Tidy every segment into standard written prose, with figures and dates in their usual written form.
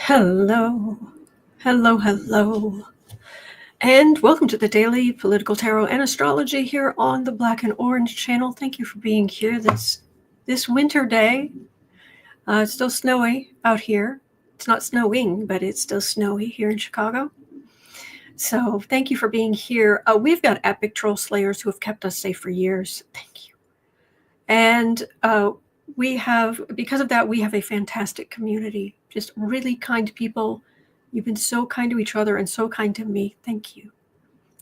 Hello, hello, and welcome to the Daily Political Tarot and Astrology here on the Black and Orange channel. Thank you for being here this winter day. It's still snowy out here. It's not snowing, but it's still snowy here in Chicago. So thank you for being here. We've got epic troll slayers who have kept us safe for years. Thank you. And because of that, we have a fantastic community. Just really kind people. You've been so kind to each other and so kind to me. Thank you.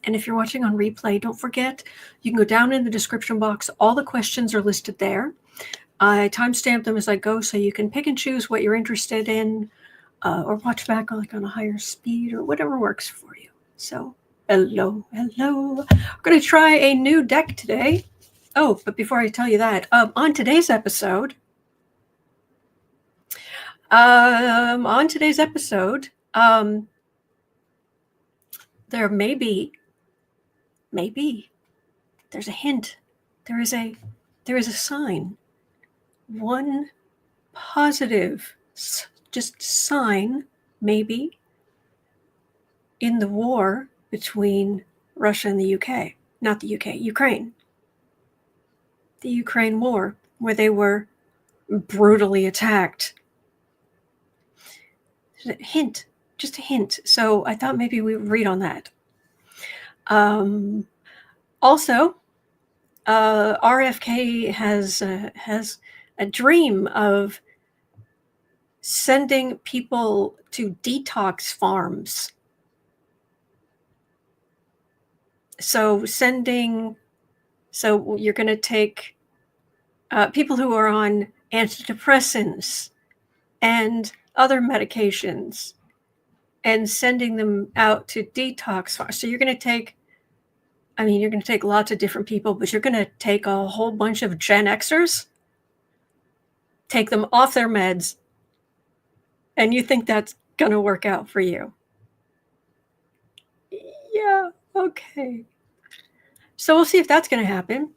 And if you're watching on replay, don't forget, you can go down in the description box. All the questions are listed there. I timestamp them as I go, so you can pick and choose what you're interested in, or watch back on a higher speed or whatever works for you. So, hello. I'm going to try a new deck today. Oh, but before I tell you that, on today's episode, there may be, there's a hint, there is a sign, one positive, just sign, maybe, in the war between Russia and the UK, not the UK, Ukraine. The Ukraine war, where they were brutally attacked. Just a hint. So I thought maybe we would read on that. Also, RFK has a dream of sending people to detox farms. So you're going to take people who are on antidepressants and other medications and sending them out to detox farms. So you're going to take lots of different people, but you're going to take a whole bunch of Gen Xers, take them off their meds, and you think that's going to work out for you. Yeah, okay. So we'll see if that's going to happen.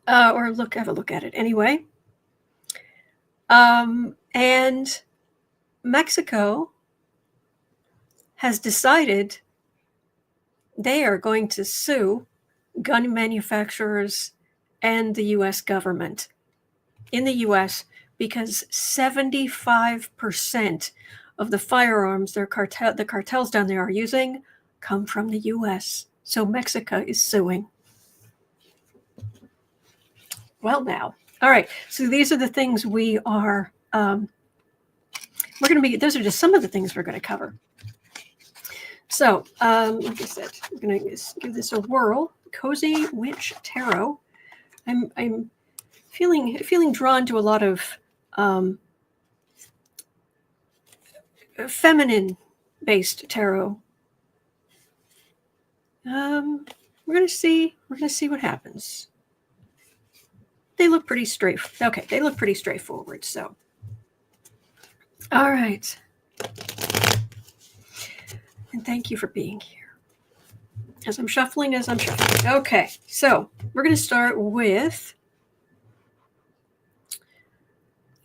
Or have a look at it anyway. And Mexico has decided they are going to sue gun manufacturers and the U.S. government in the U.S. because 75% of the firearms the cartels down there are using come from the U.S. So Mexico is suing. Well, now, all right. So these are the things we are. Those are just some of the things we're going to cover. So, like I said, I'm going to give this a whirl. Cozy Witch Tarot. I'm feeling drawn to a lot of feminine-based tarot. We're going to see what happens. They look pretty straightforward. So, all right. And thank you for being here. As I'm shuffling. Okay, so we're going to start with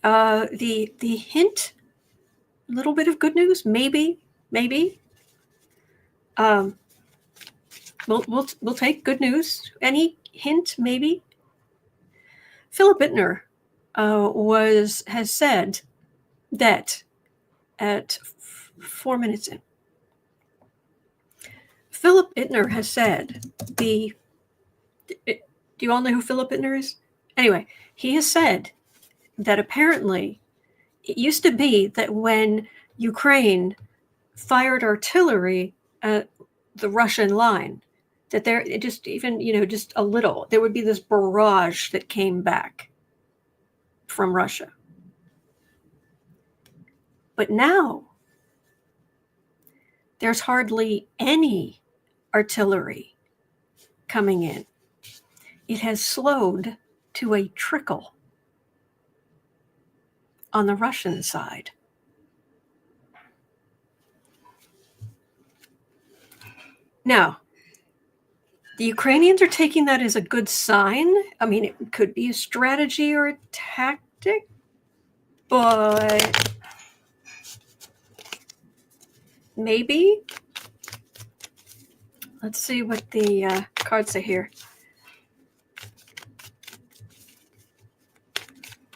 the hint. A little bit of good news, maybe. We'll take good news. Any hint, maybe. Philip Bittner has said that at 4 minutes in. Philip Bittner has said do you all know who Philip Bittner is? Anyway, he has said that apparently it used to be that when Ukraine fired artillery at the Russian line, that just a little, there would be this barrage that came back from Russia. But now there's hardly any artillery coming in. It has slowed to a trickle on the Russian side. Now, the Ukrainians are taking that as a good sign. I mean, it could be a strategy or a tactic, but Maybe. Let's see what the cards say here.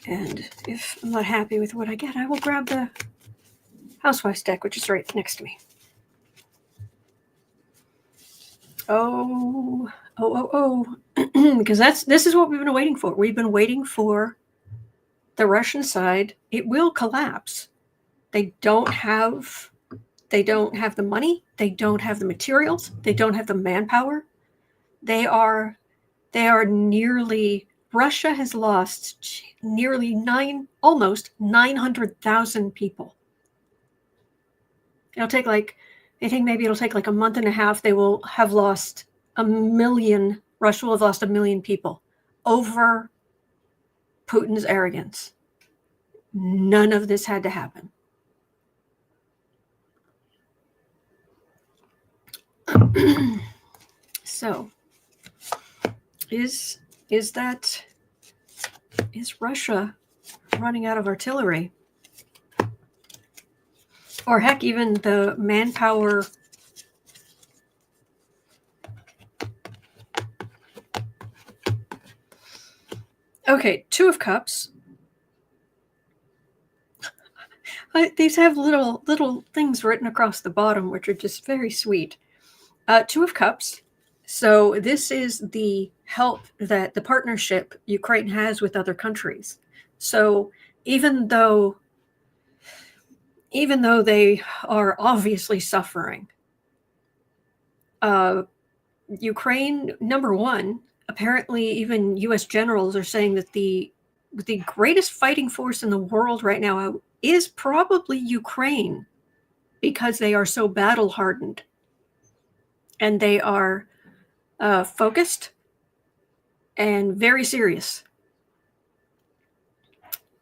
And if I'm not happy with what I get, I will grab the Housewife's deck, which is right next to me. Oh. Because this is what we've been waiting for. We've been waiting for the Russian side. It will collapse. They don't have the money. They don't have the materials. They don't have the manpower. They are nearly, Russia has lost nearly almost 900,000 people. I think maybe it'll take like a month and a half. They will have lost 1 million. Russia will have lost 1 million people over Putin's arrogance. None of this had to happen. So, is Russia running out of artillery? Or heck, even the manpower. Okay, Two of Cups. These have little things written across the bottom, which are just very sweet. Two of Cups. So this is the help that the partnership Ukraine has with other countries. So even though they are obviously suffering, Ukraine, number one, apparently even U.S. generals are saying that the greatest fighting force in the world right now is probably Ukraine, because they are so battle hardened and they are focused and very serious.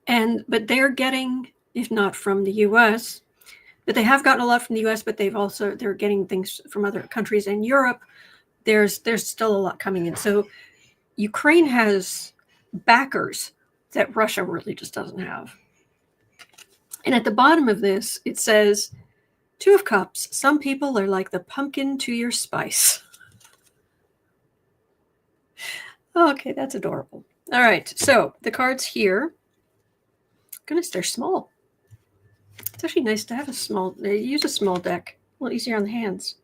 But they're getting, if not from the U.S., but they have gotten a lot from the U.S., but they're getting things from other countries in Europe. There's still a lot coming in. So Ukraine has backers that Russia really just doesn't have. And at the bottom of this, it says, Two of Cups, some people are like the pumpkin to your spice. Okay, that's adorable. All right, so the cards here. Goodness, they're small. It's actually nice to have use a small deck. A little easier on the hands.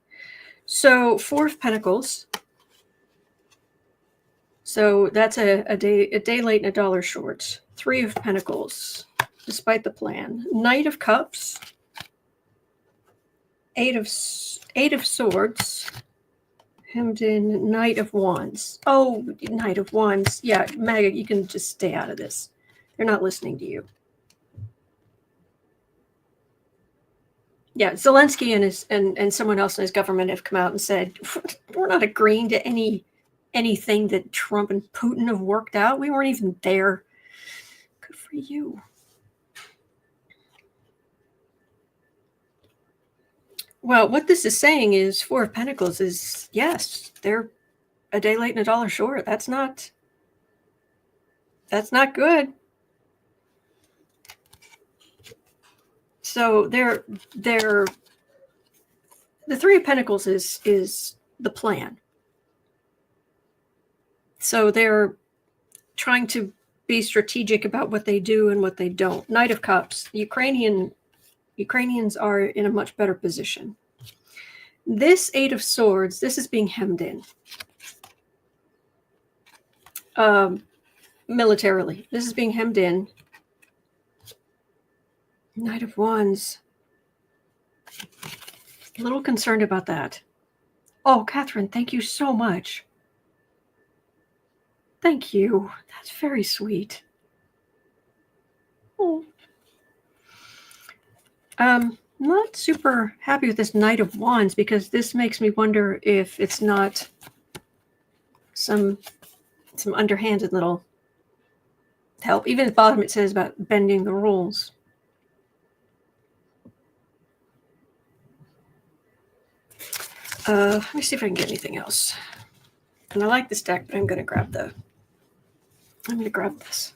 So Four of Pentacles. So that's a day late and a dollar short. Three of Pentacles, despite the plan. Knight of Cups. Eight of Swords. Hemmed in. Knight of Wands. Oh, Knight of Wands. Yeah, Maggot, you can just stay out of this. They're not listening to you. Yeah, Zelensky and someone else in his government have come out and said, we're not agreeing to anything that Trump and Putin have worked out. We weren't even there. Good for you. Well, what this is saying is Four of Pentacles is, yes, they're a day late and a dollar short. That's not good. So the Three of Pentacles is the plan. So they're trying to be strategic about what they do and what they don't. Knight of Cups. Ukrainians are in a much better position. This Eight of Swords, this is being hemmed in. Militarily. This is being hemmed in. Knight of Wands. A little concerned about that. Oh, Catherine, thank you so much. Thank you. That's very sweet. Oh. Not super happy with this Knight of Wands, because this makes me wonder if it's not some underhanded little help. Even at the bottom it says about bending the rules. Let me see if I can get anything else. And I like this deck, but I'm going to grab this.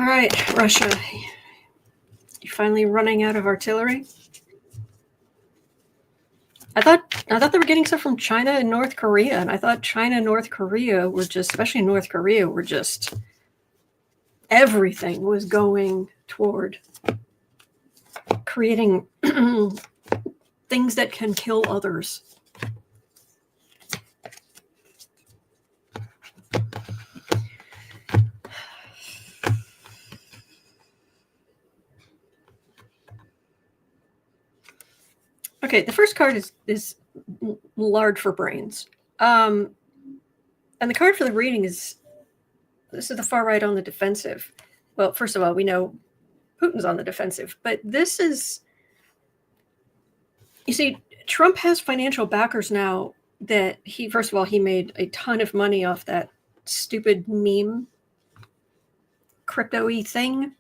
right, Russia. You finally running out of artillery? I thought they were getting stuff from China and North Korea, and I thought China and North Korea were just, especially North Korea, were just, everything was going toward creating things that can kill others. Okay, the first card is large for brains. And the card for the reading is, this is the far right on the defensive. Well, first of all, we know Putin's on the defensive, but this is, you see, Trump has financial backers now that first of all, he made a ton of money off that stupid meme crypto-y thing.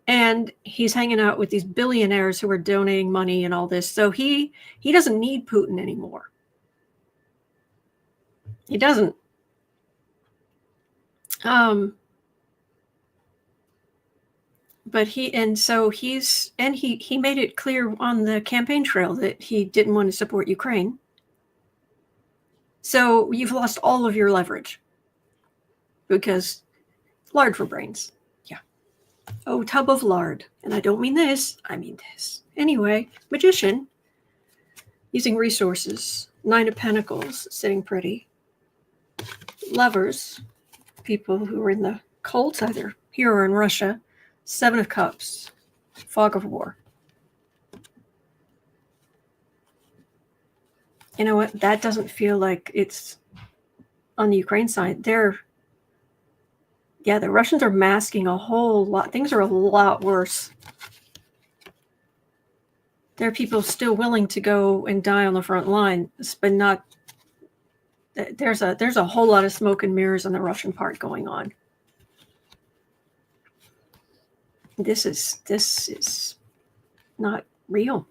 And he's hanging out with these billionaires who are donating money and all this. So he doesn't need Putin anymore. He doesn't. But he made it clear on the campaign trail that he didn't want to support Ukraine. So you've lost all of your leverage because lard for brains. Yeah. Oh, tub of lard. And I don't mean this, I mean this. Anyway, magician, using resources. 9 of Pentacles, sitting pretty. Lovers, people who are in the cult, either here or in Russia. 7 of Cups, fog of war. You know what? That doesn't feel like it's on the Ukraine side. The Russians are masking a whole lot. Things are a lot worse. There are people still willing to go and die on the front line, but not. There's a whole lot of smoke and mirrors on the Russian part going on. This is not real.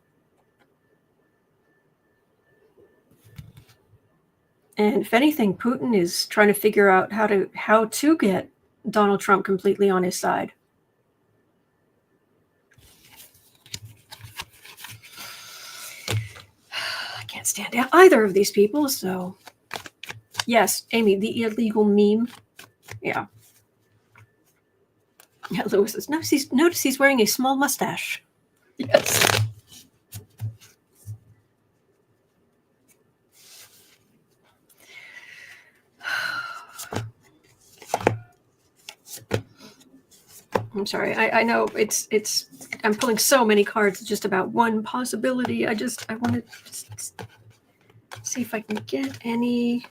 And if anything, Putin is trying to figure out how to get Donald Trump completely on his side. I can't stand either of these people, so yes, Amy, the illegal meme. Yeah. Yeah, Lewis says, notice he's wearing a small mustache. Yes. I'm sorry. I know it's I'm pulling so many cards just about one possibility. I want to just see if I can get any.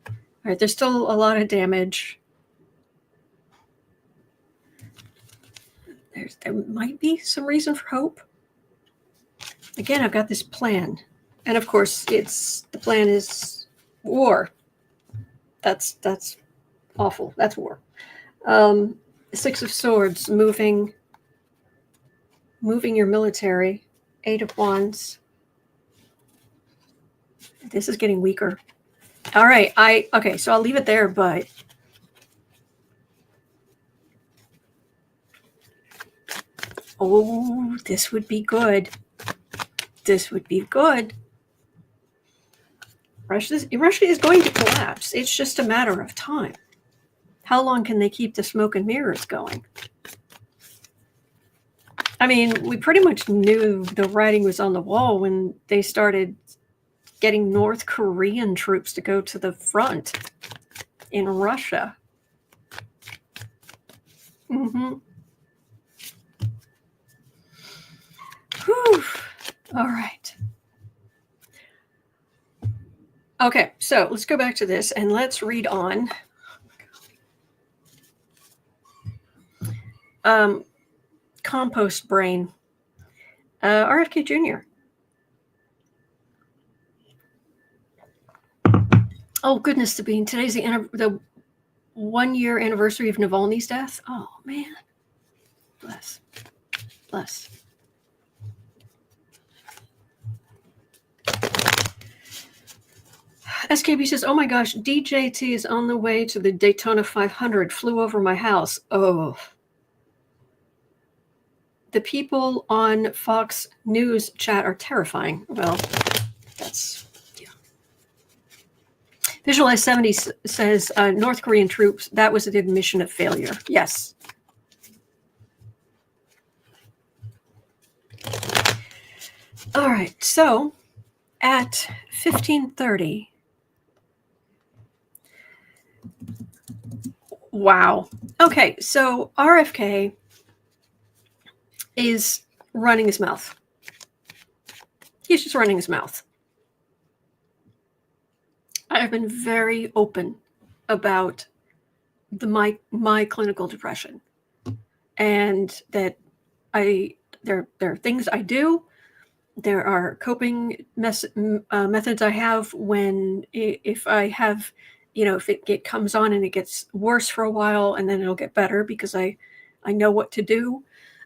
All right, there's still a lot of damage. There might be some reason for hope. Again, I've got this plan. And of course, the plan is war. That's awful. That's war. 6 of Swords, moving your military. 8 of Wands. This is getting weaker. All right, okay, so I'll leave it there, but oh, this would be good. This would be good. Russia is going to collapse. It's just a matter of time. How long can they keep the smoke and mirrors going? I mean, we pretty much knew the writing was on the wall when they started getting North Korean troops to go to the front in Russia. Mm-hmm. Whew. All right. Okay, so let's go back to this and let's read on. Compost brain. RFK Jr. Oh, goodness to bean. Today's the 1-year anniversary of Navalny's death. Oh, man. Bless. SKB says, oh my gosh, DJT is on the way to the Daytona 500, flew over my house. Oh. The people on Fox News chat are terrifying. Well, that's, yeah. Visualize 70 says, North Korean troops, that was an admission of failure. Yes. All right, so at 15:30, wow. Okay, so RFK is running his mouth. He's just running his mouth. I have been very open about my clinical depression, and that there are things I do. There are coping methods I have when if I have, if it comes on and it gets worse for a while and then it'll get better because I know what to do.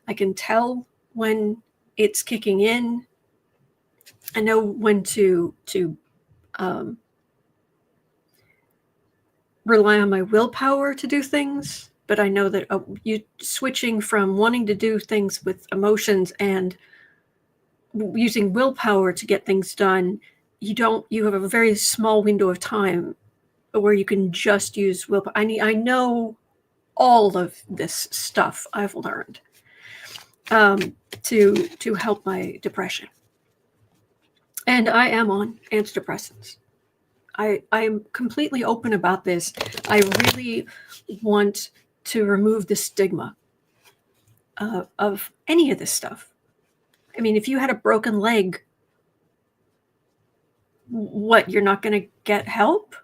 I can tell when it's kicking in. I know when to rely on my willpower to do things, but I know that you switching from wanting to do things with emotions and using willpower to get things done, you have a very small window of time where you can just use willpower. I know all of this stuff I've learned to help my depression. And I am on antidepressants. I am completely open about this. I really want to remove the stigma of any of this stuff. I mean, if you had a broken leg, what, you're not going to get help?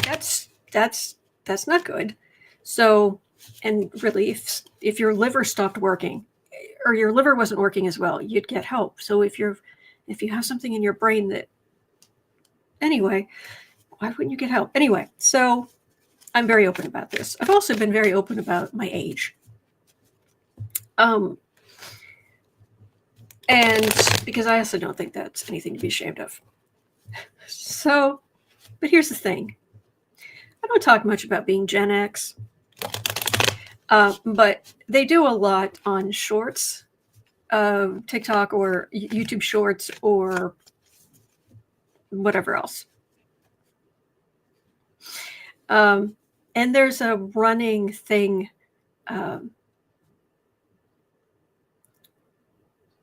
That's not good. So, and really, if your liver stopped working, or your liver wasn't working as well, you'd get help. So if you have something in your brain that, anyway, why wouldn't you get help? Anyway, so I'm very open about this. I've also been very open about my age. And because I also don't think that's anything to be ashamed of. So, but here's the thing. I don't talk much about being Gen X, but they do a lot on shorts, TikTok or YouTube shorts or whatever else. And there's a running thing.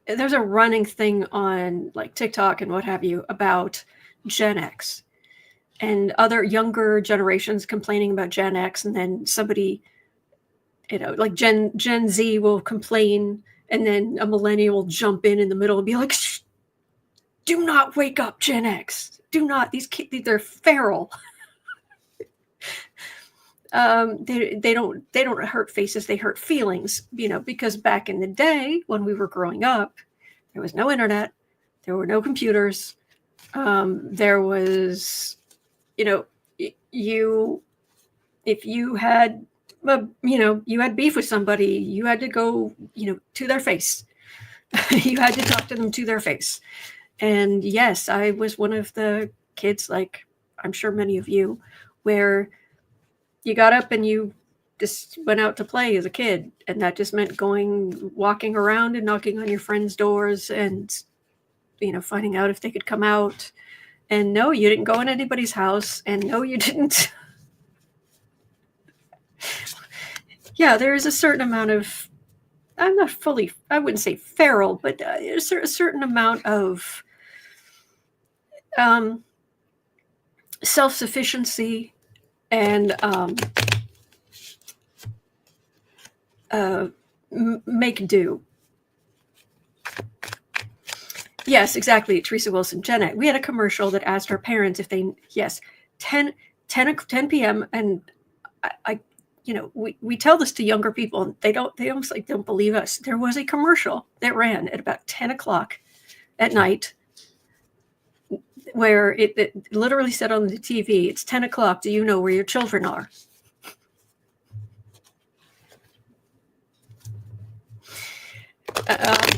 There's a running thing on like TikTok and what have you about Gen X and other younger generations complaining about Gen X, and then somebody, like Gen Z will complain, and then a millennial will jump in the middle and be like, shh, do not wake up, Gen X. Do not. These kids, they're feral. They don't hurt faces, they hurt feelings, because back in the day when we were growing up, there was no internet, there were no computers, there was, if you had, you had beef with somebody, you had to go, to their face. You had to talk to them to their face. And yes, I was one of the kids, like I'm sure many of you, where you got up and you just went out to play as a kid. And that just meant walking around and knocking on your friends' doors and, finding out if they could come out. And no, you didn't go in anybody's house. And no, you didn't. Yeah, there is a certain amount of, I wouldn't say feral, but a certain amount of self-sufficiency and make do. Yes, exactly. Teresa Wilson, Gen X. We had a commercial that asked our parents if they, 10 p.m. And we tell this to younger people, and they almost like don't believe us. There was a commercial that ran at about 10 o'clock at night where it literally said on the TV, it's 10 o'clock. Do you know where your children are?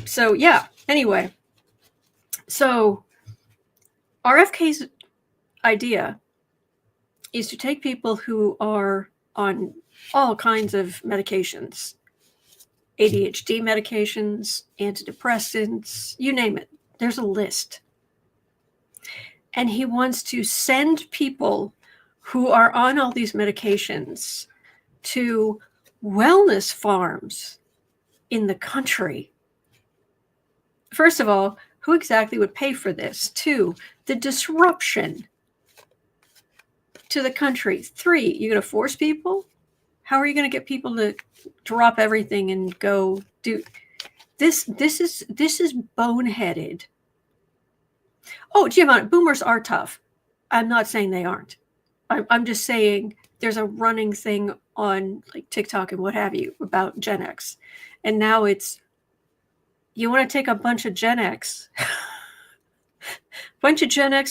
So yeah, anyway, so RFK's idea is to take people who are on all kinds of medications, ADHD medications, antidepressants, you name it. There's a list. And he wants to send people who are on all these medications to wellness farms in the country. First of all, who exactly would pay for this? 2, the disruption to the country. 3, you're going to force people? How are you going to get people to drop everything and go do this? This is boneheaded. Oh, Giovanni, boomers are tough. I'm not saying they aren't. I'm just saying there's a running thing on like TikTok and what have you about Gen X. And now it's, you want to take a bunch of Gen X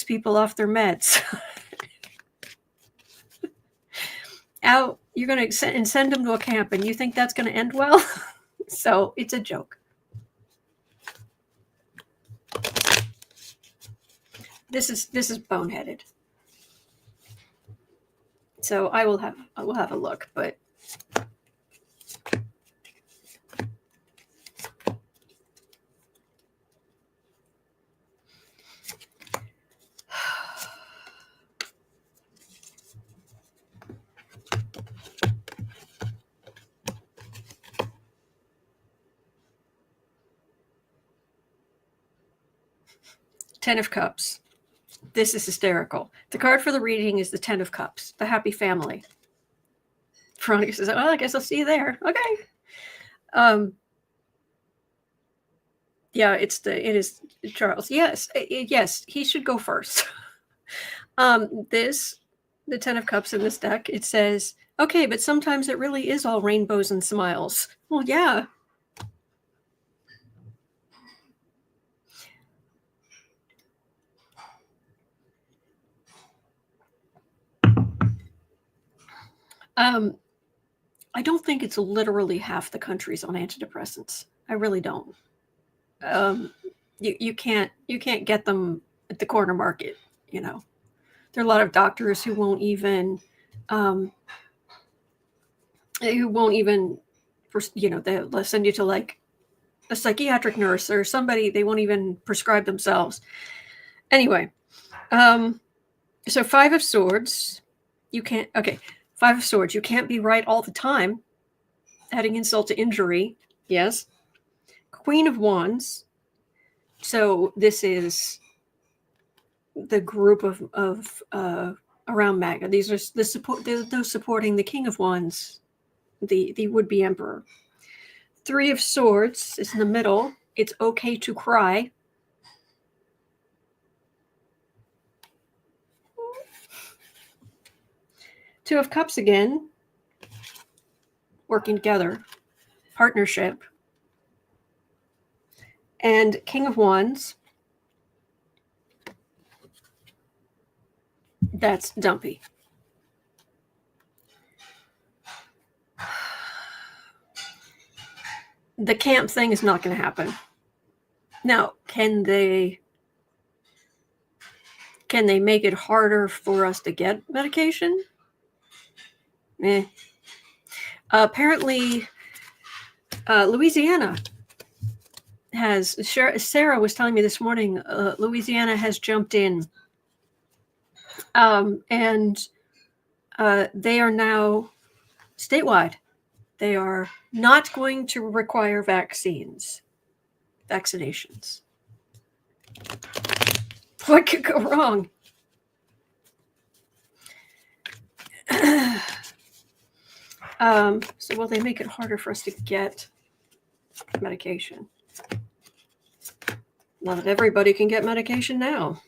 people off their meds out, you're going to send them to a camp, and you think that's going to end well? So it's a joke. This is boneheaded. So I will have a look, but Ten of Cups. This is hysterical. The card for the reading is the Ten of Cups, the happy family. Veronica says, well, I guess I'll see you there. Okay. Yeah, it is Charles. Yes, he should go first. The Ten of Cups in this deck, it says, okay, but sometimes it really is all rainbows and smiles. Well, yeah. I don't think it's literally half the country's on antidepressants. I really don't. You can't get them at the corner market. You know, there are a lot of doctors who won't even they'll send you to like a psychiatric nurse or somebody. They won't even prescribe themselves. Anyway, so Five of Swords. You can't. Okay. Five of Swords, you can't be right all the time. Adding insult to injury, yes. Queen of Wands. So this is the group of around MAGA. These are those supporting the King of Wands, the would-be Emperor. Three of Swords is in the middle. It's okay to cry. Two of Cups again. Working together. Partnership. And King of Wands. That's dumpy. The camp thing is not going to happen. Now, can they make it harder for us to get medication? Apparently, Louisiana has, Sarah was telling me this morning, Louisiana has jumped in. And they are now statewide. They are not going to require vaccinations. What could go wrong? So will they make it harder for us to get medication? Not everybody can get medication now.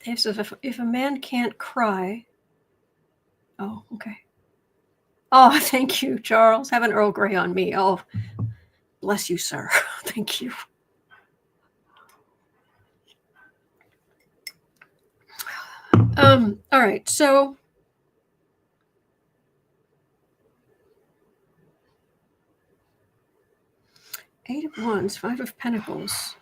If a man can't cry, oh, okay. Oh, thank you, Charles. Have an Earl Grey on me. Oh, bless you, sir. Thank you. All right, so Eight of Wands, Five of Pentacles.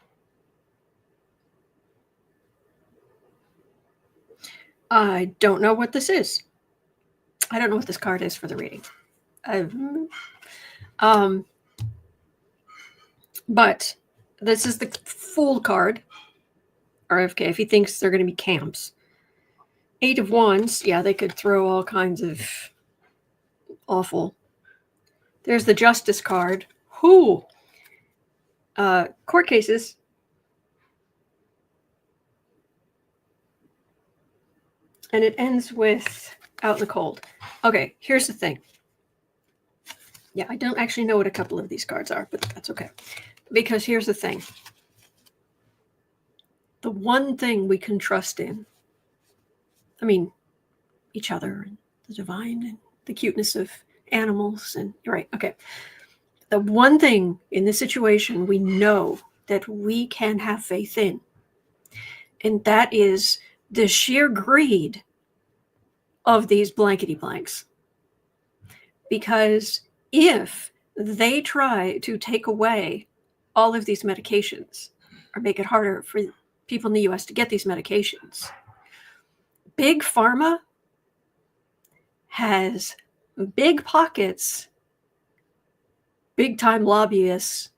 I don't know what this is. I don't know what this card is for the reading. But this is the Fool card. RFK, if he thinks they're going to be camps. Eight of Wands, yeah, they could throw all kinds of awful. There's the Justice card. Whoo! Court cases. And it ends with out in the cold. Okay, here's the thing. Yeah, I don't actually know what a couple of these cards are, but that's okay. Because here's the thing. The one thing we can trust in, I mean, each other and the divine and the cuteness of animals and, right, okay. The one thing in this situation we know that we can have faith in, and that is the sheer greed of these blankety blanks. Because if they try to take away all of these medications or make it harder for people in the US to get these medications, Big Pharma has big pockets, big time lobbyists,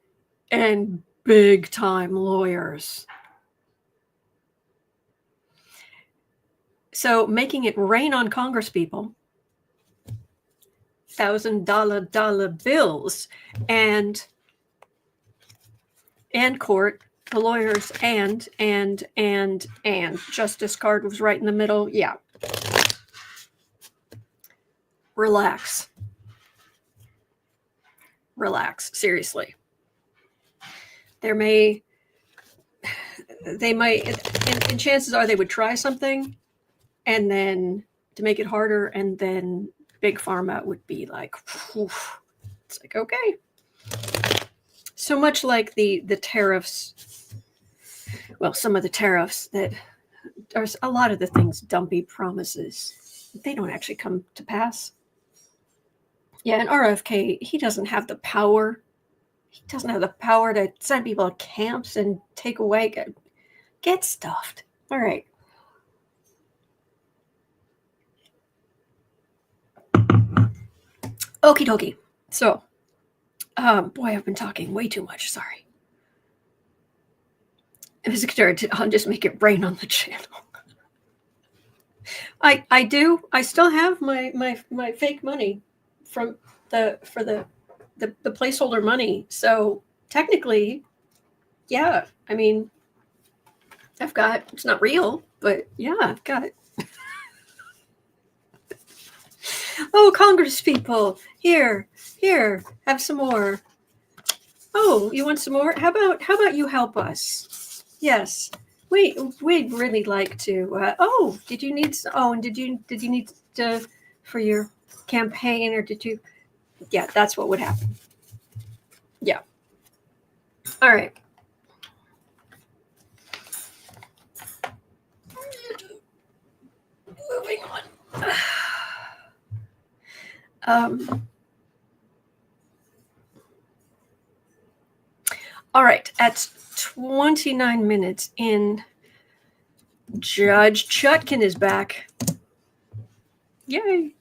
and big time lawyers. So making it rain on Congress people, $1,000 bills, and court, the lawyers, and Justice card was right in the middle. Yeah. Relax. Seriously. They might, and chances are they would try something, and then to make it harder, and then Big Pharma would be like, whew. It's like, okay. So much like the tariffs, well, some of the tariffs that are a lot of the things Dumpy promises, they don't actually come to pass. Yeah, and RFK, he doesn't have the power. He doesn't have the power to send people to camps and take away. Get stuffed. All right. Okie dokie. So, boy, I've been talking way too much. Sorry. I'll just make it rain on the channel. I do. I still have my fake money for the placeholder money. So technically, yeah. I mean, it's not real, but yeah, I've got it. Oh, Congress people, here, have some more. Oh, you want some more? How about you help us? Yes, we'd really like to. Oh, did you need? Oh, and did you need to for your campaign, or did you? Yeah, that's what would happen. Yeah. All right. Moving on. All right, at 29 minutes in, Judge Chutkan is back. Yay.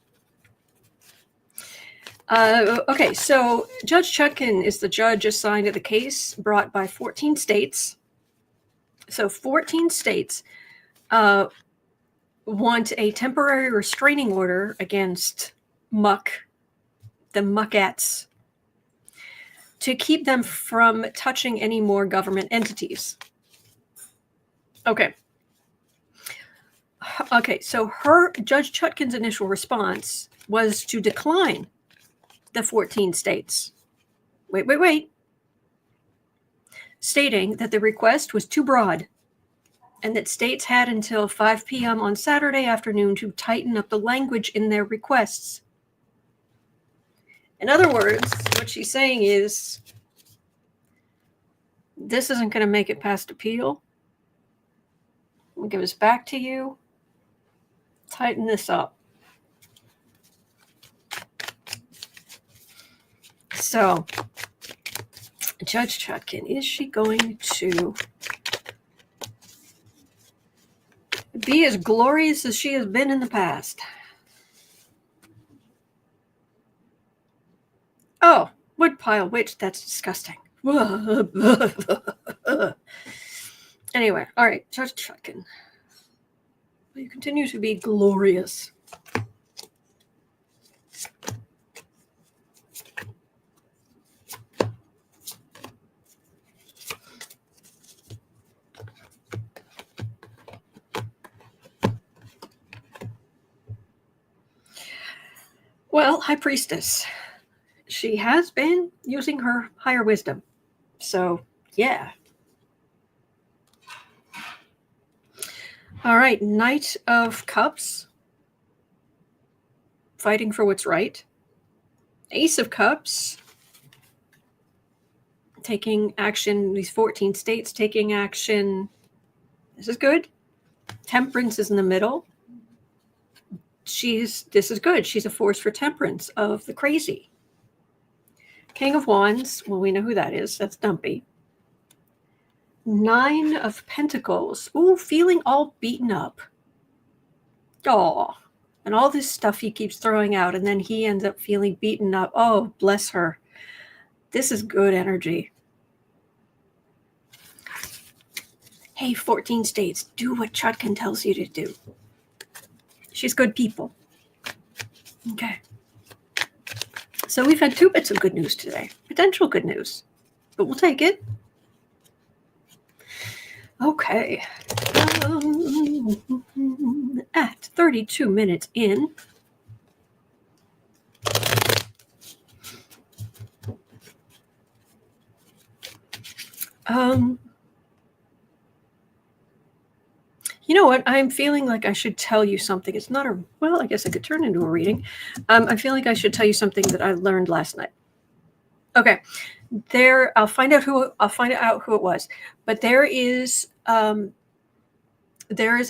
Okay, so Judge Chutkan is the judge assigned to the case brought by 14 states. So 14 states want a temporary restraining order against Muck, the Muckettes, to keep them from touching any more government entities. Okay, so Judge Chutkan's initial response was to decline the 14 states. Wait. Stating that the request was too broad and that states had until 5 p.m. on Saturday afternoon to tighten up the language in their requests. In other words, what she's saying is, this isn't going to make it past appeal. We'll give us back to you. Tighten this up. So, Judge Chutkan, is she going to be as glorious as she has been in the past? Oh, woodpile witch, that's disgusting. Anyway, all right, Judge Chutkan. Will you continue to be glorious? Well, High Priestess, she has been using her higher wisdom. So, yeah. All right, Knight of Cups, fighting for what's right. Ace of Cups, taking action. These 14 states taking action. This is good. Temperance is in the middle. This is good. She's a force for temperance of the crazy. King of Wands, well, we know who that is. That's Dumpy. 9 of Pentacles. Ooh, feeling all beaten up. Oh, and all this stuff he keeps throwing out, and then he ends up feeling beaten up. Oh, bless her. This is good energy. Hey, 14 states, do what Chutkan tells you to do. She's good people. Okay. So we've had 2 bits of good news today. Potential good news. But we'll take it. Okay. At 32 minutes in. You know what? I'm feeling like I should tell you something. It's not well, I guess I could turn into a reading. I feel like I should tell you something that I learned last night. Okay. I'll find out who it was. But there is a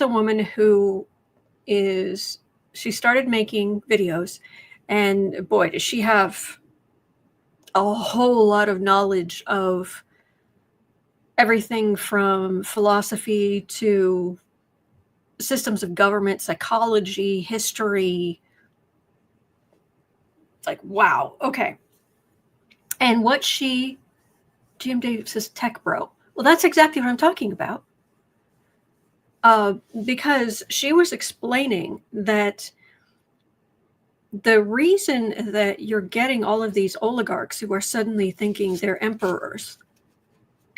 woman who she started making videos, and boy, does she have a whole lot of knowledge of everything from philosophy to systems of government, psychology, history. It's like, wow, okay. And what Jim Davis Tech Bro. Well, that's exactly what I'm talking about. Because she was explaining that the reason that you're getting all of these oligarchs who are suddenly thinking they're emperors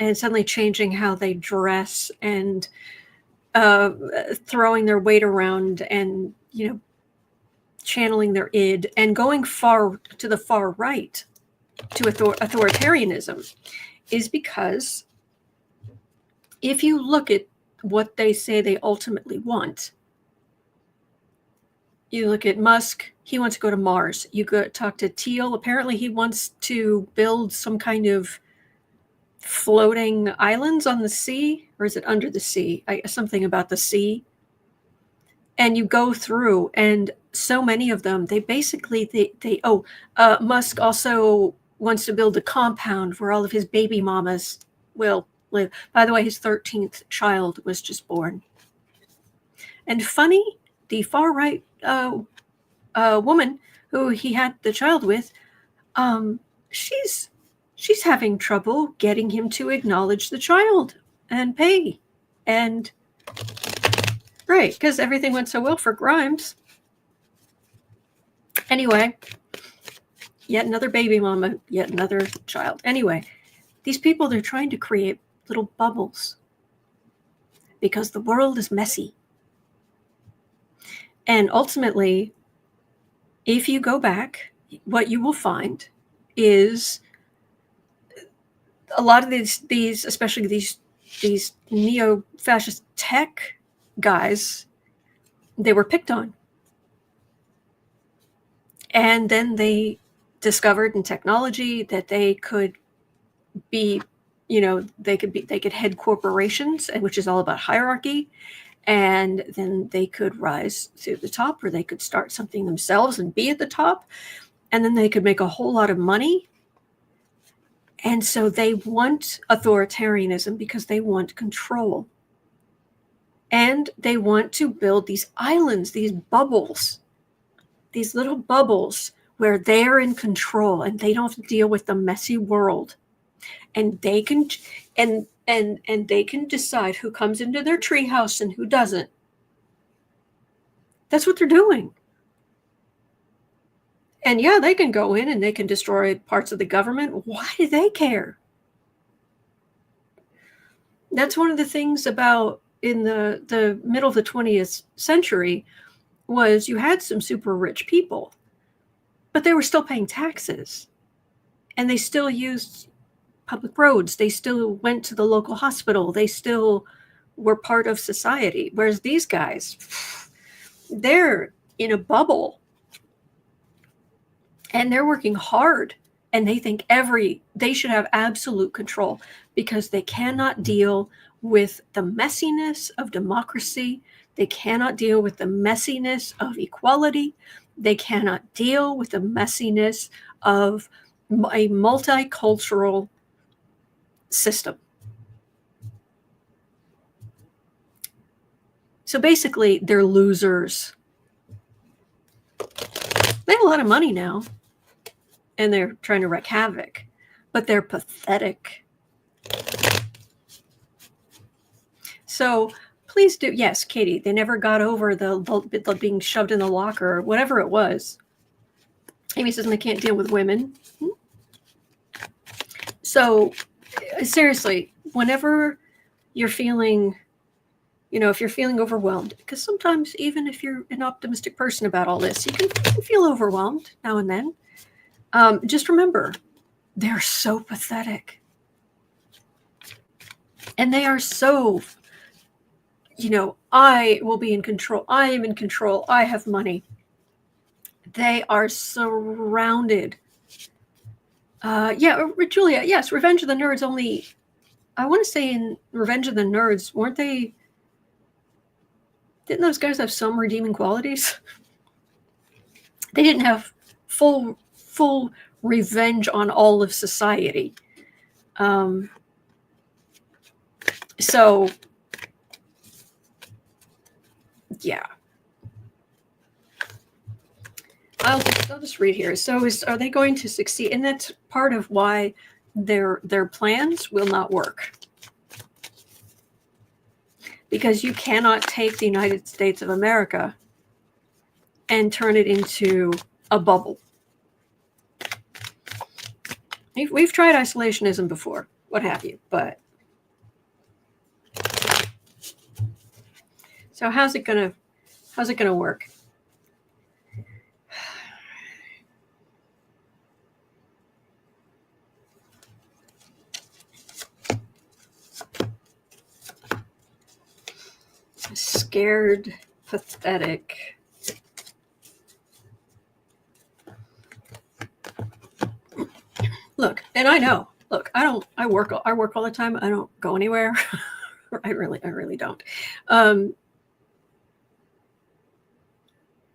and suddenly changing how they dress and throwing their weight around and, channeling their id and going far to the far right to authoritarianism is because if you look at what they say they ultimately want, you look at Musk, he wants to go to Mars. You go talk to Teal, apparently he wants to build some kind of floating islands on the sea, or is it under the sea? Something about the sea. And you go through, and so many of them, they basically, Musk also wants to build a compound where all of his baby mamas will live. By the way, his 13th child was just born. And funny, the far right woman who he had the child with, she's having trouble getting him to acknowledge the child and pay. And right, because everything went so well for Grimes. Anyway, yet another baby mama, yet another child. Anyway, these people, they're trying to create little bubbles because the world is messy. And ultimately, if you go back, what you will find is a lot of these, especially these neo-fascist tech guys, they were picked on. And then they discovered in technology that they could be, they could head corporations, which is all about hierarchy. And then they could rise to the top, or they could start something themselves and be at the top. And then they could make a whole lot of money. And so they want authoritarianism because they want control. And they want to build these islands, these bubbles, these little bubbles where they're in control and they don't have to deal with the messy world. And they can and they can decide who comes into their treehouse and who doesn't. That's what they're doing. And yeah, they can go in and they can destroy parts of the government. Why do they care? That's one of the things about in the middle of the 20th century was you had some super rich people, but they were still paying taxes. And they still used public roads. They still went to the local hospital. They still were part of society. Whereas these guys, they're in a bubble. And they're working hard, and they think they should have absolute control because they cannot deal with the messiness of democracy. They cannot deal with the messiness of equality. They cannot deal with the messiness of a multicultural system. So basically, they're losers. They have a lot of money now. And they're trying to wreak havoc, but they're pathetic. So please do. Yes, Katie, they never got over the being shoved in the locker or whatever it was. Amy says they can't deal with women. So seriously, whenever you're feeling, if you're feeling overwhelmed, because sometimes even if you're an optimistic person about all this, you can feel overwhelmed now and then. Just remember, they're so pathetic. And they are so, I will be in control. I am in control. I have money. They are surrounded. Julia, yes, Revenge of the Nerds only, I want to say in Revenge of the Nerds, didn't those guys have some redeeming qualities? They didn't have full revenge on all of society. So yeah, I'll just read here. So are they going to succeed? And that's part of why their plans will not work. Because you cannot take the United States of America and turn it into a bubble. We've tried isolationism before, what have you, but so how's it gonna work? Scared, pathetic. Look, and I know. Look, I work all the time. I don't go anywhere. I really don't.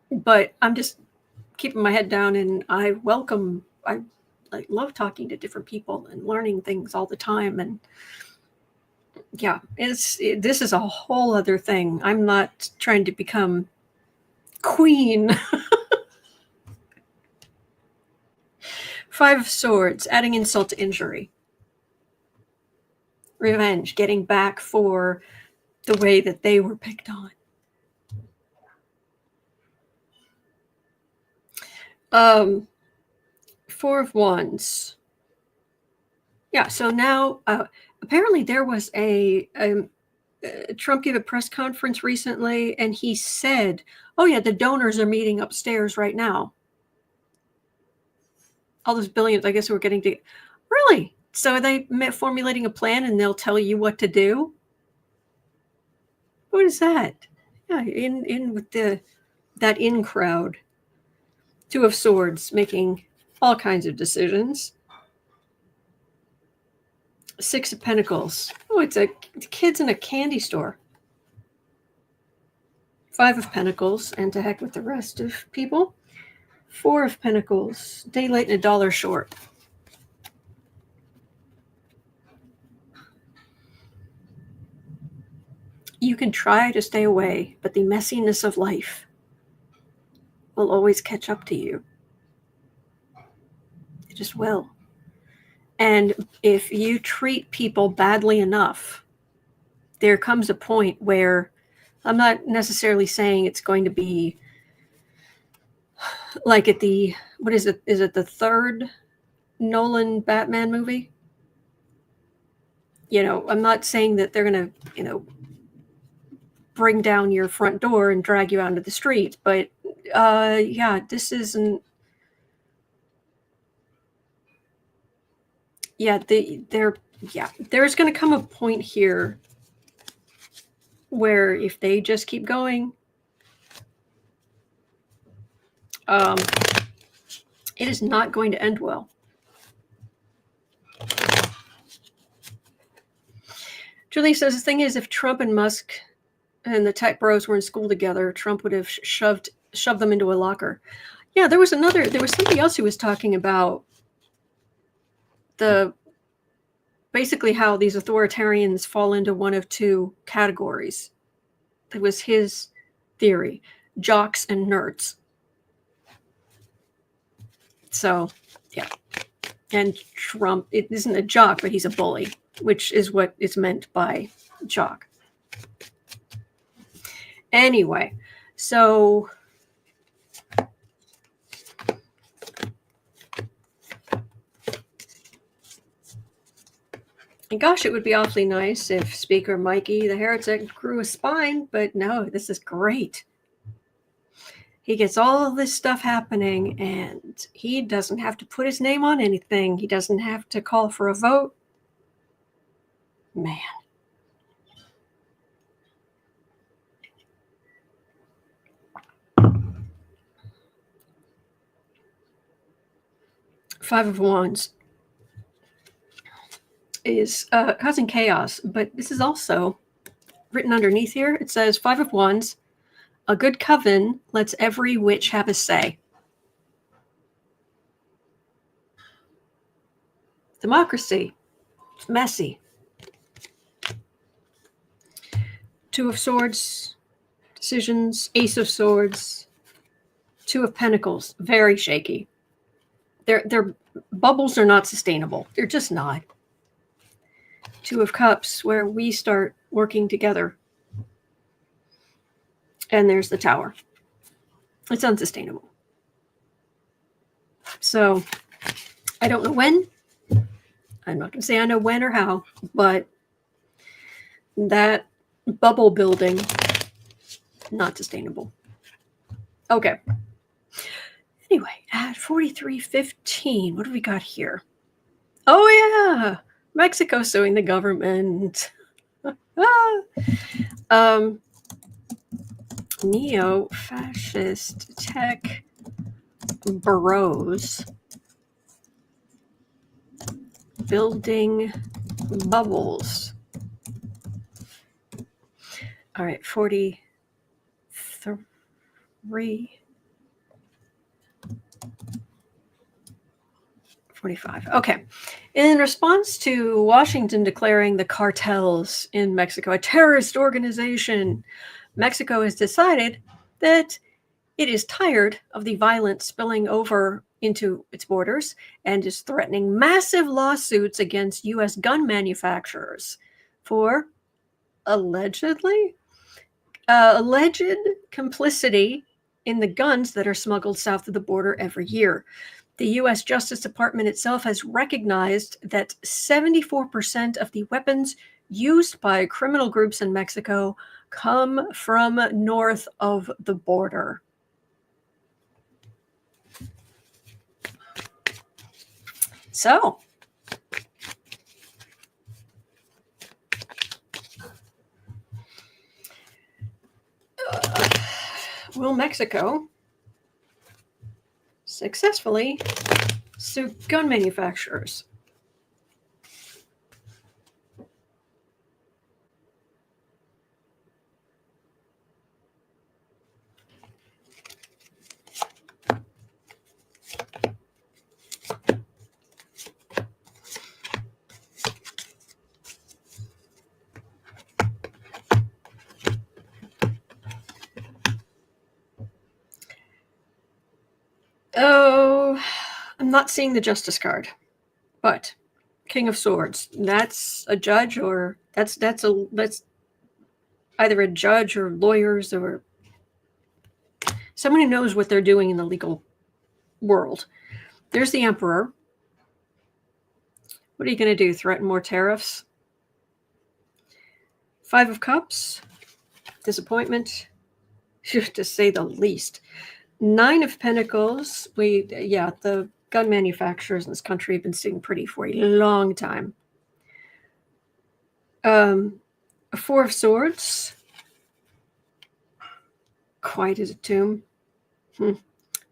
But I'm just keeping my head down, and I love talking to different people and learning things all the time. And yeah, this is a whole other thing. I'm not trying to become queen. Five of Swords, adding insult to injury. Revenge, getting back for the way that they were picked on. Four of Wands. Yeah, so now apparently there was a Trump gave a press conference recently, and he said, oh yeah, the donors are meeting upstairs right now. All those billions, I guess, we're getting to. Really? So are they formulating a plan and they'll tell you what to do? What is that? Yeah, in with that in crowd. Two of Swords, making all kinds of decisions. Six of Pentacles. Oh, it's kids in a candy store. Five of Pentacles, and to heck with the rest of people. Four of Pentacles, day late and $1 short. You can try to stay away, but the messiness of life will always catch up to you. It just will. And if you treat people badly enough, there comes a point where, I'm not necessarily saying it's going to be like at the, what is it? Is it the third Nolan Batman movie? I'm not saying that they're going to, bring down your front door and drag you out into the street, but this isn't. There's going to come a point here where if they just keep going, it is not going to end well. Julie says the thing is, if Trump and Musk and the tech bros were in school together, Trump would have shoved them into a locker. Yeah, there was somebody else who was talking about basically how these authoritarians fall into one of two categories. It was his theory: jocks and nerds. So, yeah. And Trump, it isn't a jock, but he's a bully, which is what is meant by jock. Anyway, so and gosh, it would be awfully nice if Speaker Mikey the Heretic grew a spine, but no, this is great. He gets all this stuff happening, and he doesn't have to put his name on anything. He doesn't have to call for a vote. Man. Five of Wands is causing chaos, but this is also written underneath here. It says, Five of Wands, a good coven lets every witch have a say. Democracy. It's messy. Two of Swords, decisions. Ace of Swords. Two of Pentacles, very shaky. Their bubbles are not sustainable. They're just not. Two of Cups, where we start working together. And there's the Tower. It's unsustainable. So, I don't know when. I'm not going to say I know when or how, but that bubble building, not sustainable. Okay. Anyway, at 43:15, what do we got here? Oh, yeah. Mexico suing the government. Neo-Fascist Tech Bros building bubbles. All right, 43. 45. Okay. In response to Washington declaring the cartels in Mexico a terrorist organization, Mexico has decided that it is tired of the violence spilling over into its borders and is threatening massive lawsuits against U.S. gun manufacturers for alleged complicity in the guns that are smuggled south of the border every year. The U.S. Justice Department itself has recognized that 74% of the weapons used by criminal groups in Mexico come from north of the border. So, will Mexico successfully sue gun manufacturers? not seeing the Justice card, but King of Swords. That's a judge, or that's either a judge or lawyers or someone who knows what they're doing in the legal world. There's the Emperor. What are you going to do? Threaten more tariffs? Five of Cups. Disappointment, to say the least. Nine of Pentacles. The gun manufacturers in this country have been sitting pretty for a long time. Four of Swords. Quiet as a tomb.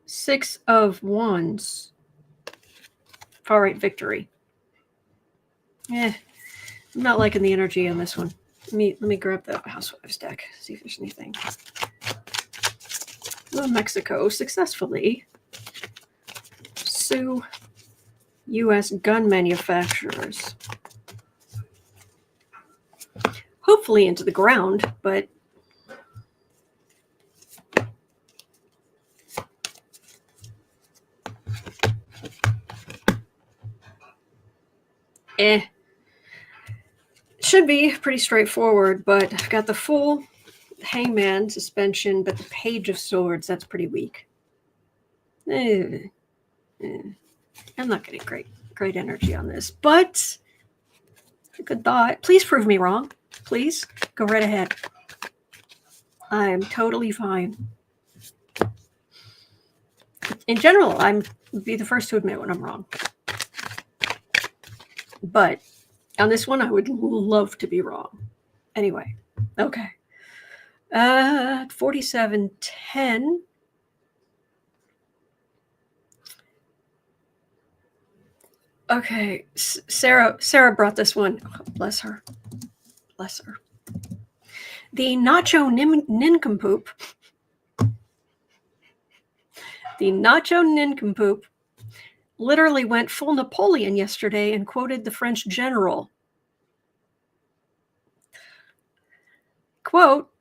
Six of Wands. Far right victory. I'm not liking the energy on this one. Let me grab the Housewives deck, see if there's anything. Mexico successfully sue U.S. gun manufacturers. Hopefully into the ground, but should be pretty straightforward, but I've got the full Hangman suspension, but the Page of Swords, that's pretty weak. I'm not getting great energy on this, but a good thought. Please prove me wrong. Please go right ahead. I'm totally fine. In general, I'm be the first to admit when I'm wrong. But on this one, I would love to be wrong. Anyway, okay. 4710. Okay, Sarah brought this one. Oh, bless her. Bless her. The Nacho Nincompoop. The Nacho Nincompoop literally went full Napoleon yesterday and quoted the French general. Quote,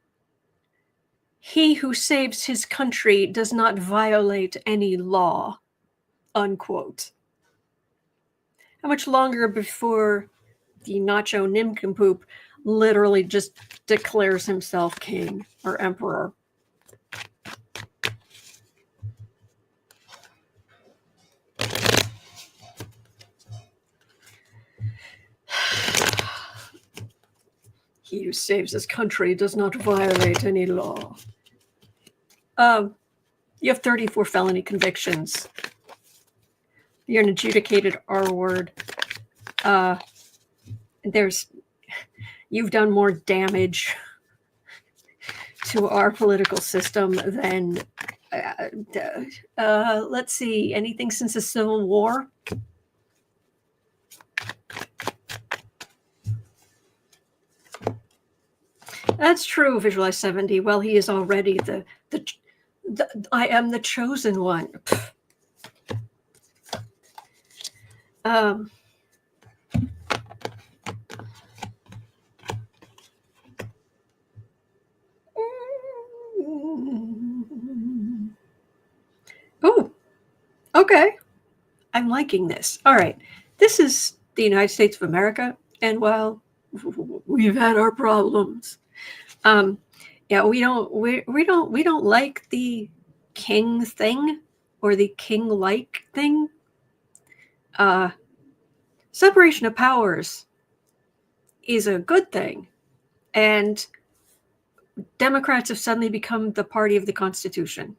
"He who saves his country does not violate any law," unquote. How much longer before the Nacho Nincompoop literally just declares himself king or emperor? He who saves his country does not violate any law. You have 34 felony convictions. You're an adjudicated R word. You've done more damage to our political system than, let's see, anything since the Civil War? That's true, Visualize 70. Well, he is already the I am the chosen one. Oh, okay. I'm liking this. All right. This is the United States of America. And while we've had our problems, we don't like the king thing or the king-like thing. Separation of powers is a good thing, and Democrats have suddenly become the party of the Constitution.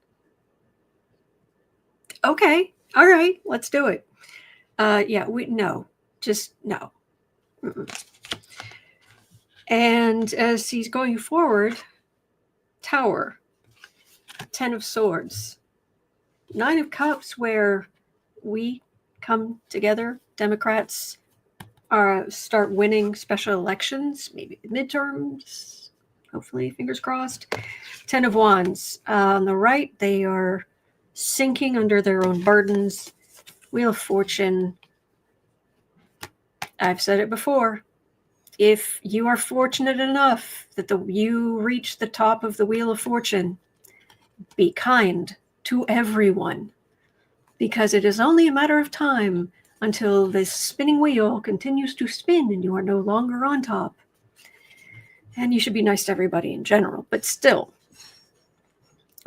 Okay, all right, let's do it. No. Mm-mm. And as he's going forward, Tower, 10 of Swords, 9 of Cups, where we come together, Democrats start winning special elections, maybe midterms, hopefully, fingers crossed. 10 of Wands. On the right, they are sinking under their own burdens. Wheel of Fortune. I've said it before. If you are fortunate enough that you reach the top of the Wheel of Fortune, be kind to everyone, because it is only a matter of time until this spinning wheel continues to spin and you are no longer on top. And you should be nice to everybody in general, but still,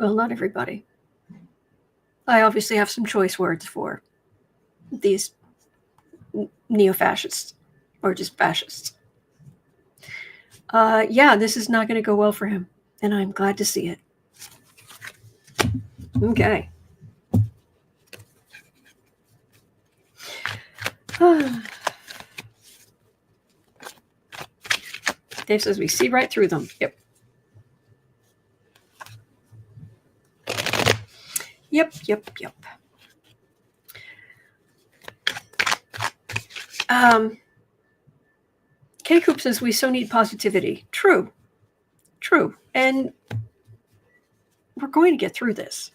well, not everybody. I obviously have some choice words for these neo-fascists, or just fascists. Yeah, this is not going to go well for him, and I'm glad to see it. Okay. Dave says we see right through them. Yep. Yep. K-Coop says we so need positivity. True. And we're going to get through this.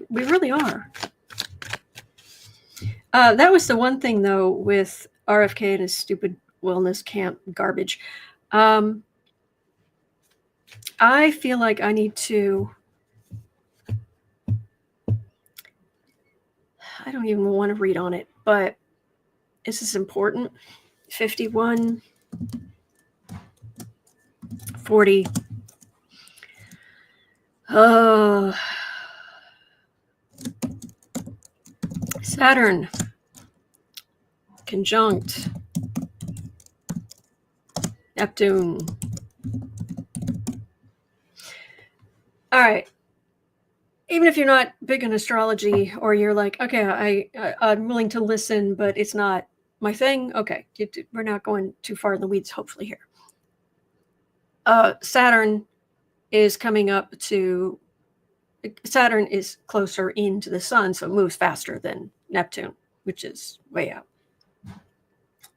We really are. That was the one thing, though, with RFK and his stupid wellness camp garbage. I feel like I need to... I don't even want to read on it, but this is important. 51, 40. Saturn, conjunct, Neptune. All right. Even if you're not big in astrology, or you're like, okay, I'm willing to listen, but it's not my thing. Okay, we're not going too far in the weeds, hopefully, here. Saturn is coming up to... Saturn is closer into the sun, so it moves faster than Neptune, which is way out.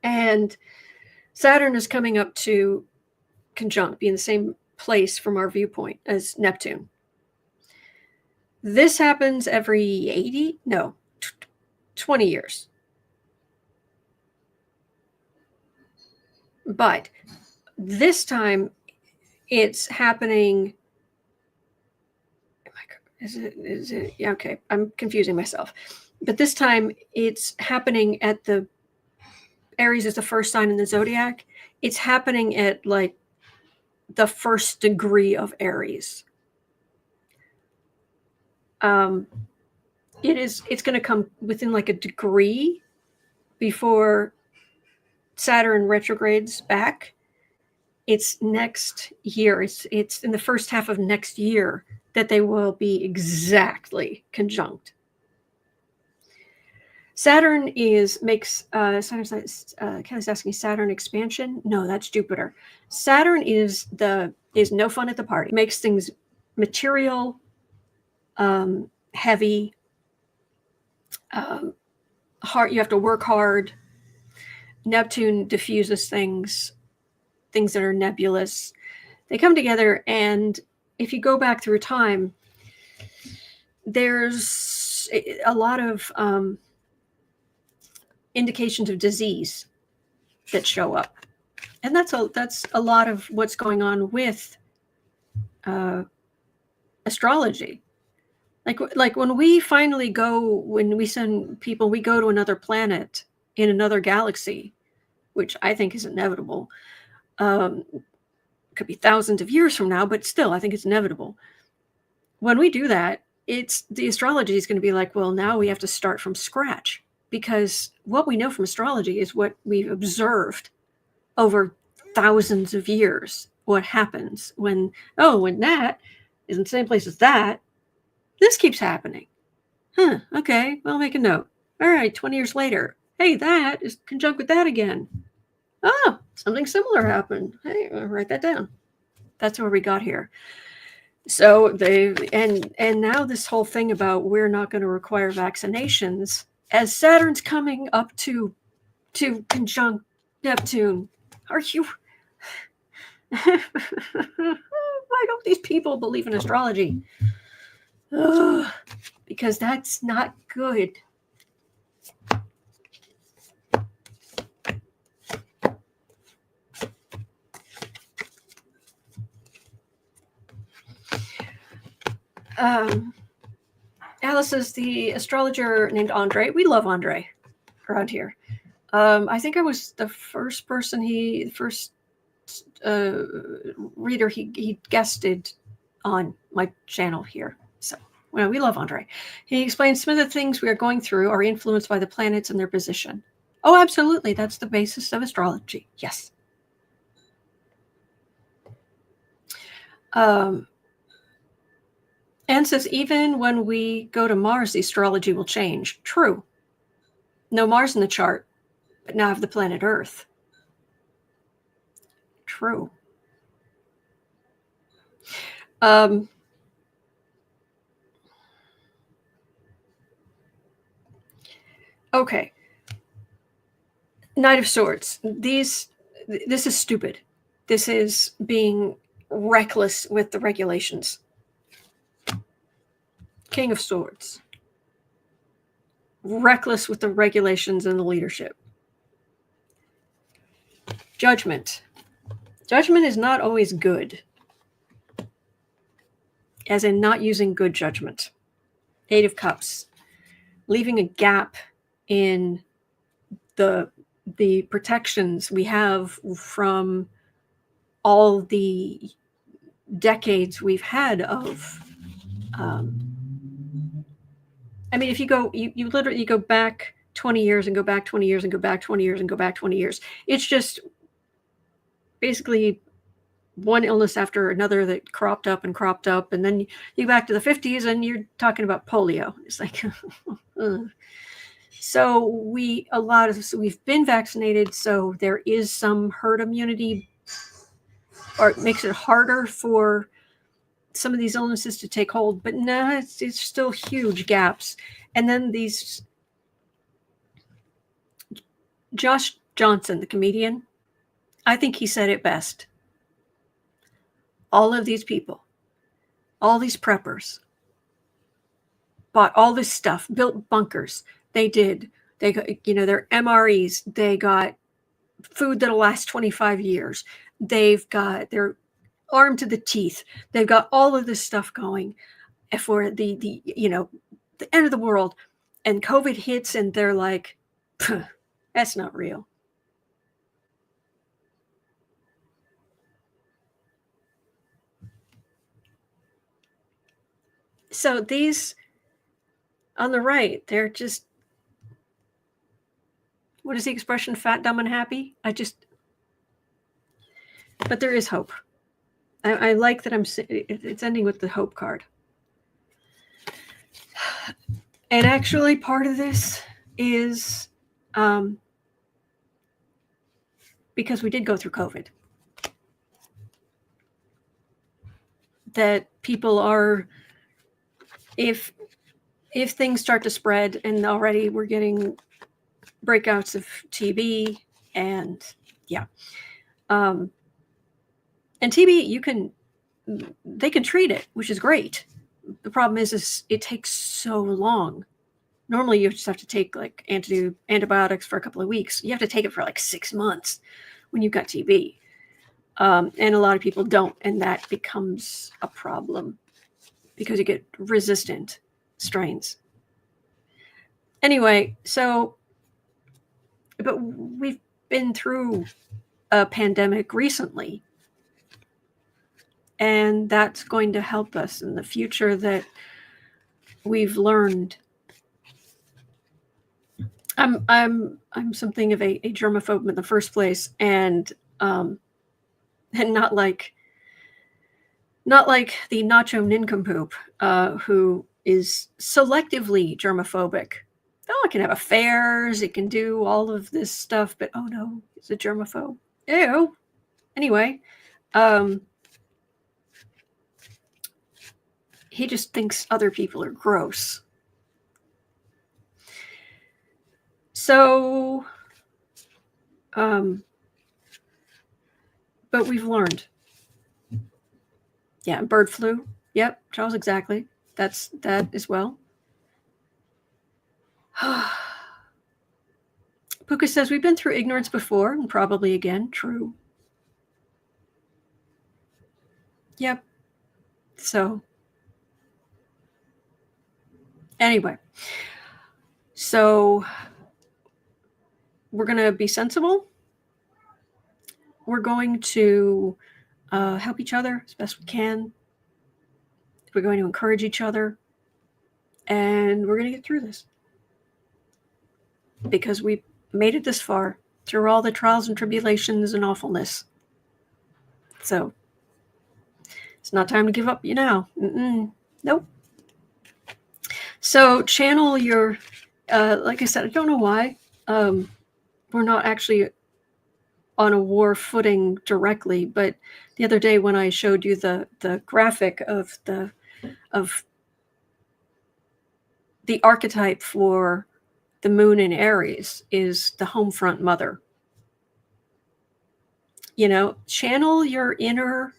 And Saturn is coming up to conjunct, be in the same place from our viewpoint as Neptune. This happens every 20 years. But this time it's happening... Is it? Yeah, okay. I'm confusing myself. But this time it's happening at the... Aries is the first sign in the zodiac. It's happening at like the first degree of Aries. It's going to come within like a degree before Saturn retrogrades back. It's next year. It's in the first half of next year that they will be exactly conjunct. Saturn makes Kelly's asking, Saturn expansion? No, that's Jupiter. Saturn is no fun at the party. Makes things material, heavy, hard. You have to work hard. Neptune diffuses things that are nebulous. They come together, and if you go back through time, there's a lot of indications of disease that show up, and that's a lot of what's going on with astrology. Like when we finally go, when we send people, we go to another planet in another galaxy, which I think is inevitable. Could be thousands of years from now, but still, I think it's inevitable. When we do that, the astrology is going to be like, well, now we have to start from scratch, because what we know from astrology is what we've observed over thousands of years. What happens when that is in the same place as that, this keeps happening. Okay, well, I'll make a note. All right, 20 years later, hey, that is conjunct with that again. Oh, something similar happened. Hey, I'll write that down. That's where we got here. So and now this whole thing about we're not going to require vaccinations, as Saturn's coming up to conjunct Neptune. Are you... Why don't these people believe in astrology? Because that's not good. Alice is the astrologer named Andre. We love Andre around here. I think I was the first reader he guested on my channel here. So, well, we love Andre. He explains some of the things we are going through are influenced by the planets and their position. Oh, absolutely. That's the basis of astrology. Yes. Anne says, even when we go to Mars, the astrology will change. True. No Mars in the chart, but now have the planet Earth. True. Okay. Knight of Swords. This is stupid. This is being reckless with the regulations. King of Swords. Reckless with the regulations and the leadership. Judgment. Judgment is not always good. As in not using good judgment. Eight of Cups. Leaving a gap in the protections we have from all the decades we've had of I mean, if you go you literally go back 20 years and go back 20 years and go back 20 years and go back 20 years. It's just basically one illness after another that cropped up, and then you go back to the 50s and you're talking about polio. It's like so we've been vaccinated, so there is some herd immunity, or it makes it harder for some of these illnesses to take hold, but no, it's still huge gaps. And then these Josh Johnson, the comedian, I think he said it best. All of these people, all these preppers, bought all this stuff, built bunkers. They got, their MREs. They got food that'll last 25 years. They're armed to the teeth. They've got all of this stuff going for the end of the world. And COVID hits and they're like, that's not real. So these on the right, they're just, what is the expression? Fat, dumb, and happy? But there is hope. I like that it's ending with the hope card. And actually part of this is because we did go through COVID. That people are, if things start to spread, and already we're getting breakouts of TB and and TB, they can treat it, which is great. The problem is it takes so long. Normally you just have to take like antibiotics for a couple of weeks. You have to take it for like 6 months when you've got TB. And a lot of people don't, and that becomes a problem because you get resistant strains. Anyway, but we've been through a pandemic recently, and that's going to help us in the future, that we've learned. I'm something of a germaphobe in the first place, and not like the Nacho Nincompoop, who is selectively germophobic. Oh, it can have affairs, it can do all of this stuff, but oh no, it's a germaphobe. Ew. Anyway, he just thinks other people are gross. So, but we've learned. Yeah, bird flu. Yep, Charles, exactly. That's that as well. Puka says, we've been through ignorance before and probably again. True. Yep. So, Anyway, so we're going to be sensible. We're going to help each other as best we can. We're going to encourage each other. And we're going to get through this. Because we made it this far through all the trials and tribulations and awfulness. So it's not time to give up, Nope. So channel your, like I said, I don't know why. We're not actually on a war footing directly, but the other day when I showed you the graphic of the archetype for the moon in Aries is the home front mother. Channel your inner,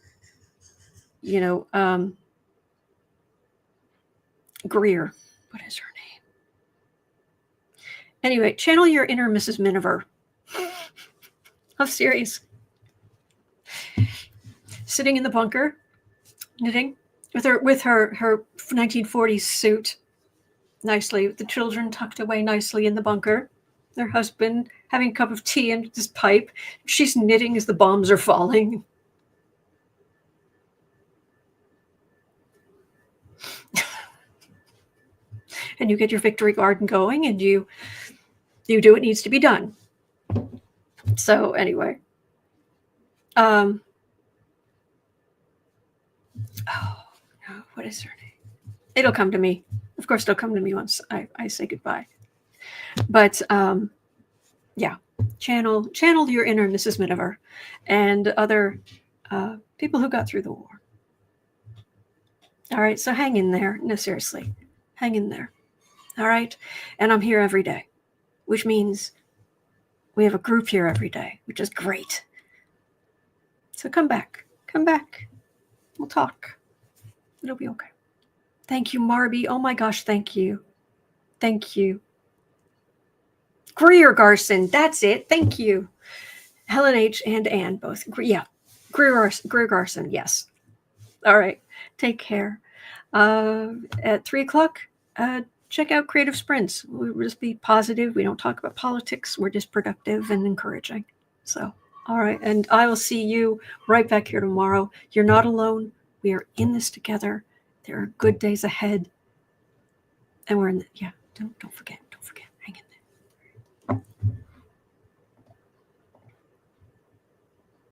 Greer. What is her name? Anyway, channel your inner Mrs. Miniver. I'm serious. Sitting in the bunker, knitting with her 1940s suit, nicely, with the children tucked away nicely in the bunker. Their husband having a cup of tea and his pipe. She's knitting as the bombs are falling. And you get your victory garden going, and you do what needs to be done. So anyway, oh no, what is her name? It'll come to me. Of course, it'll come to me once I say goodbye. But yeah, channel your inner Mrs. Miniver and other people who got through the war. All right, so hang in there. No, seriously, hang in there. All right, and I'm here every day, which means we have a group here every day, which is great. So come back. We'll talk. It'll be okay. Thank you, Marby. Oh my gosh, thank you. Greer Garson, that's it. Thank you. Helen H. and Anne both. Yeah, Greer Garson, yes. All right, take care. At 3:00, check out Creative Sprints. We'll just be positive. We don't talk about politics. We're just productive and encouraging. So, all right. And I will see you right back here tomorrow. You're not alone. We are in this together. There are good days ahead. And we're in don't forget.